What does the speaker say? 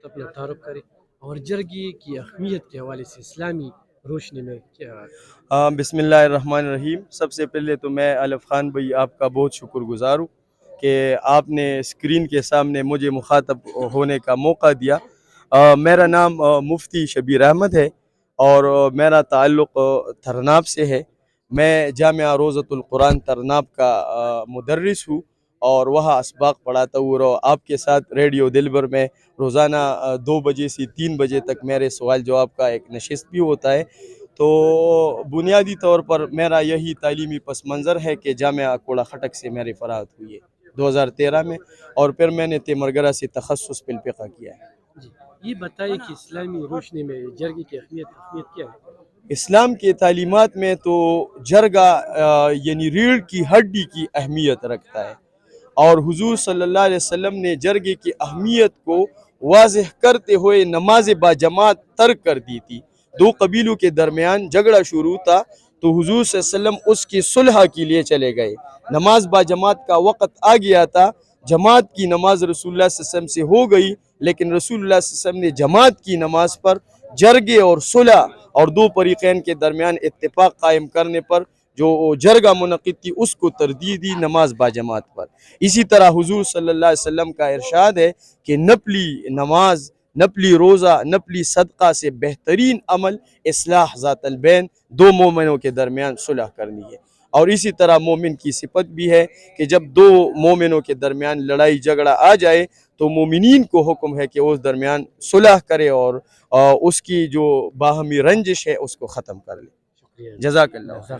تو اپنا تعارف کریں اور جرگی کی اہمیت کے حوالے سے اسلامی روشنی میں کیا؟ بسم اللہ الرحمن الرحیم۔ سب سے پہلے تو میں الف خان بھائی آپ کا بہت شکر گزار ہوں کہ آپ نے اسکرین کے سامنے مجھے مخاطب ہونے کا موقع دیا۔ میرا نام مفتی شبیر احمد ہے اور میرا تعلق ترناب سے ہے۔ میں جامعہ روضۃ القرآن ترناب کا مدرس ہوں اور وہاں اسباق پڑھاتا ہوں، اور آپ کے ساتھ ریڈیو دلبر میں روزانہ 2 بجے سے 3 بجے تک میرے سوال جواب کا ایک نشست بھی ہوتا ہے۔ تو بنیادی طور پر میرا یہی تعلیمی پس منظر ہے کہ جامعہ کوڑا خٹک سے میری فراغت ہوئی ہے 2013 میں، اور پھر میں نے تیمرگرہ سے تخصص فی الفقہ کیا ہے۔ جی، یہ بتائیے کہ اسلامی روشنی میں جرگی کی اہمیت کیا ہے؟ اسلام کے تعلیمات میں تو جرگہ یعنی ریڑھ کی ہڈی کی اہمیت رکھتا ہے، اور حضور صلی اللہ علیہ وسلم نے جرگے کی اہمیت کو واضح کرتے ہوئے نماز با جماعت ترک کر دی تھی۔ 2 قبیلوں کے درمیان جھگڑا شروع تھا تو حضور صلی اللہ علیہ وسلم اس کی صلح کے لیے چلے گئے۔ نماز با جماعت کا وقت آ گیا تھا، جماعت کی نماز رسول اللہ صلی اللہ علیہ وسلم سے ہو گئی، لیکن رسول اللہ صلی اللہ علیہ وسلم نے جماعت کی نماز پر جرگے اور صلح اور 2 فریقین کے درمیان اتفاق قائم کرنے پر جو جرگہ منعقد تھی اس کو ترجیح دی نماز با جماعت پر۔ اسی طرح حضور صلی اللہ علیہ وسلم کا ارشاد ہے کہ نفلی نماز، نفلی روزہ، نفلی صدقہ سے بہترین عمل اصلاح ذات البین، 2 مومنوں کے درمیان صلح کرنی ہے۔ اور اسی طرح مومن کی صفت بھی ہے کہ جب 2 مومنوں کے درمیان لڑائی جھگڑا آ جائے تو مومنین کو حکم ہے کہ اس درمیان صلح کرے اور اس کی جو باہمی رنجش ہے اس کو ختم کر لے۔ شکریہ، جزاک اللہ۔